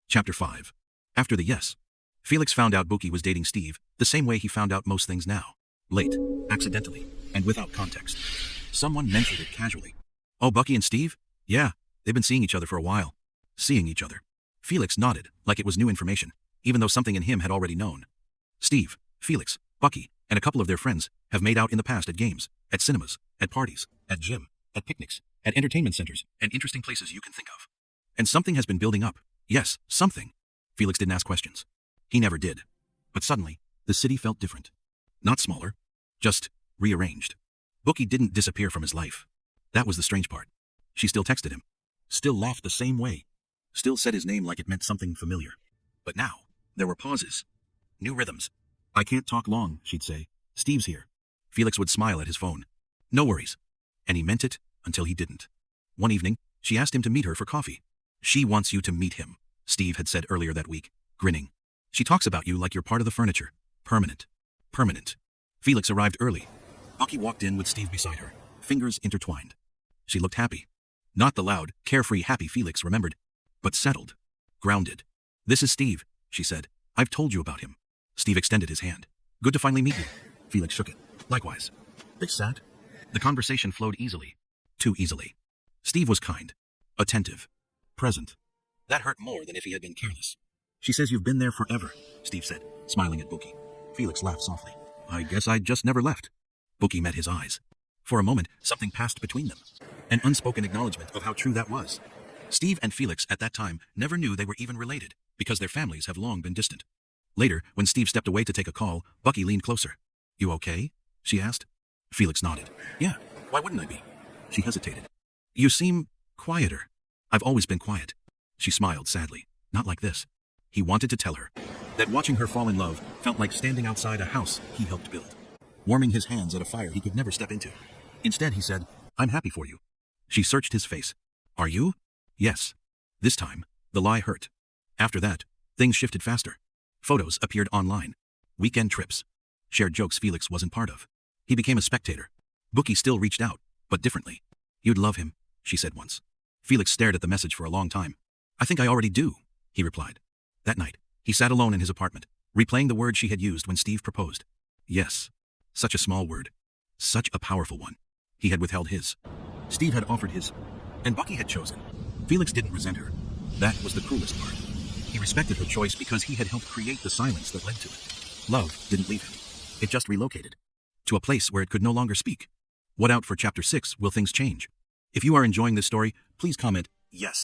Chapter 5. After the yes. Felix found out Buki was dating Steve, the same way he found out most things now. Late, accidentally, and without context. Someone mentioned it casually. Oh, Bucky and Steve? Yeah, they've been seeing each other for a while. Seeing each other. Felix nodded, like it was new information, even though something in him had already known. Steve, Felix, Bucky, and a couple of their friends have made out in the past at games, at cinemas, at parties, at gym, at picnics, at entertainment centers, and interesting places you can think of. And something has been building up. Yes, something. Felix didn't ask questions. He never did. But suddenly, the city felt different. Not smaller, just rearranged. Bucky didn't disappear from his life. That was the strange part. She still texted him. Still laughed the same way. Still said his name like it meant something familiar. But now, there were pauses. New rhythms. I can't talk long, she'd say. Steve's here. Felix would smile at his phone. No worries. And he meant it until he didn't. One evening, she asked him to meet her for coffee. She wants you to meet him, Steve had said earlier that week, grinning. She talks about you like you're part of the furniture. Permanent. Permanent. Felix arrived early. Bucky walked in with Steve beside her, fingers intertwined. She looked happy. Not the loud, carefree happy Felix remembered, but settled. Grounded. This is Steve, she said. I've told you about him. Steve extended his hand. Good to finally meet you. Felix shook it. Likewise. They sat. The conversation flowed easily. Too easily. Steve was kind. Attentive. Present. That hurt more than if he had been careless. She says you've been there forever, Steve said, smiling at Bucky. Felix laughed softly. I guess I just never left. Bucky met his eyes. For a moment, something passed between them. An unspoken acknowledgement of how true that was. Steve and Felix at that time never knew they were even related, because their families have long been distant. Later, when Steve stepped away to take a call, Bucky leaned closer. You okay? She asked. Felix nodded. Yeah, why wouldn't I be? She hesitated. You seem quieter. I've always been quiet. She smiled sadly. Not like this. He wanted to tell her that watching her fall in love felt like standing outside a house he helped build, warming his hands at a fire he could never step into. Instead, he said, I'm happy for you. She searched his face. Are you? Yes. This time, the lie hurt. After that, things shifted faster. Photos appeared online. Weekend trips. Shared jokes Felix wasn't part of. He became a spectator. Bucky still reached out, but differently. You'd love him, she said once. Felix stared at the message for a long time. I think I already do, he replied. That night, he sat alone in his apartment, replaying the word she had used when Steve proposed. Yes. Such a small word. Such a powerful one. He had withheld his. Steve had offered his. And Bucky had chosen. Felix didn't resent her. That was the cruelest part. He respected her choice because he had helped create the silence that led to it. Love didn't leave him. It just relocated. To a place where it could no longer speak. What out for Chapter 6? Will things change? If you are enjoying this story, please comment, yes.